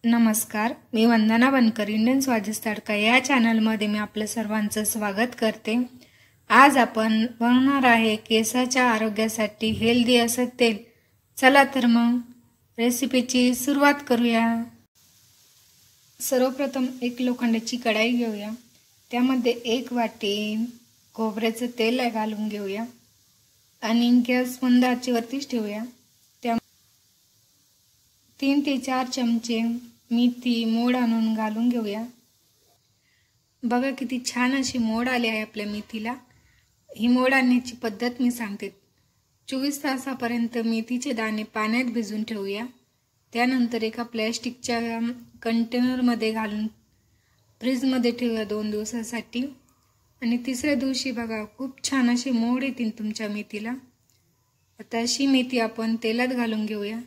नमस्कार, मी वंदना बनकर इंडियन स्वादिष्ट तडका या चॅनलमध्ये मी आपलं सर्वांचं स्वागत करते। आज आपण बनवणार आहे केसाच्या आरोग्यासाठी हेल्दी असं तेल। चला तर मग रेसिपीची सुरुवात करूया। सर्वप्रथम एक लोखंडाची कढाई घेऊया, त्यामध्ये 1 वाटी खोबऱ्याचं तेल घालून घेऊया आणि गॅस मंद आचेवरतीच ठेवूया। 3 ते 4 चमचे मेथी मोड आणून घालून घेऊया। बघा किती छान अशी मोड आली आहे आपल्या मेथीला। ही मोड आणण्याची पद्धत मी सांगते। 24 तासापर्यंत मेथीचे दाणे पाण्यात भिजवून ठेवूया। त्यानंतर एका प्लास्टिकच्या कंटेनरमध्ये घालून फ्रीजमध्ये ठेवूया 2 दिवसासाठी। आणि तिसऱ्या दिवशी बघा खूप छान अशी मोड येतील तुमच्या मेथीला। आता अशी मेथी आपण तेलात घालून घेऊया।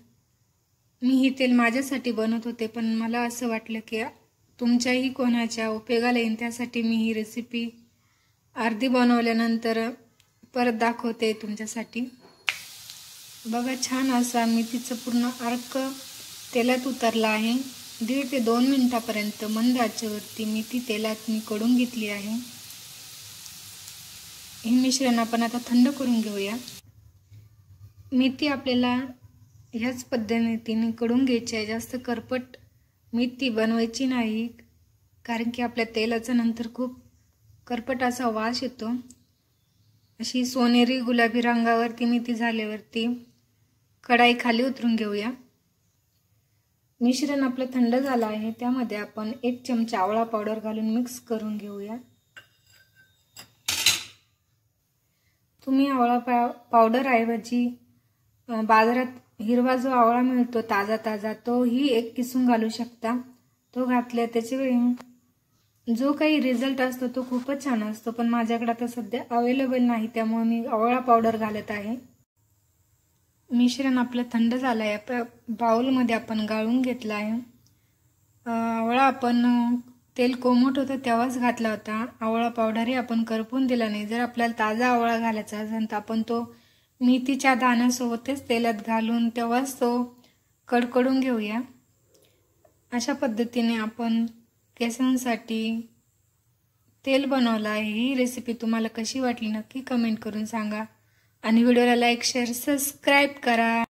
मी ही तेल माझ्यासाठी बनवत होते, पण मला असं वाटलं की तुमच्याही कोणाच्या उपयोगाला येईल, त्यासाठी मी ही रेसिपी अर्धी बनवल्यानंतर परत दाखवते तुमच्यासाठी। बघा छान असा मेथीचं पूर्ण अर्क तेलात उतरला आहे। 1.5 ते 2 मिनिटापर्यंत मंद आचेवरती मेथी तेलात मी कडून घेतली आहे। हे मिश्रण आपण आता थंड करून घेऊया। मेथी आपल्याला ह्याच पद्धतीने कडून घ्यायची आहे। जास्त करपट मेथी बनवायची नाही, कारण की आपल्या तेलाचा नंतर खूप करपट असा वास येतो। अशी सोनेरी गुलाबी रंगावरती मेथी झाल्यावरती कढाई खाली उतरून घेऊया। मिश्रण आपलं थंड झालं आहे, त्यामध्ये आपण 1 चमचा आवळा पावडर घालून मिक्स करून घेऊया। तुम्ही आवळा पावडर ऐवजी बाजारात हिरवा जो आवळा मिळतो ताजा तो ही 1 किसून घालू शकता। तो घातल्या त्याचे जो काही रिझल्ट असतो तो खूपच छान असतो, पण माझ्याकडे आता सध्या अवेलेबल नाही, त्यामुळे मी आवळा पावडर घालत आहे। मिश्रण आपलं थंड झालं आहे, बाउलमध्ये आपण गाळून घेतलं आहे। आवळा आपण तेल कोमट होतं तेव्हाच घातला होता। आवळा पावडरही आपण करपून दिला नाही। जर आपल्याला ताजा आवळा घालायचा असेल तर आपण तो मेथीच्या दाण्यासोबतच तेलात घालून तेव्हाच तो कडकडून घेऊया। अशा पद्धतीने आपण केसांसाठी तेल बनवलं आहे। ही रेसिपी तुम्हाला कशी वाटली नक्की कमेंट करून सांगा आणि व्हिडिओला लाईक शेअर सबस्क्राइब करा।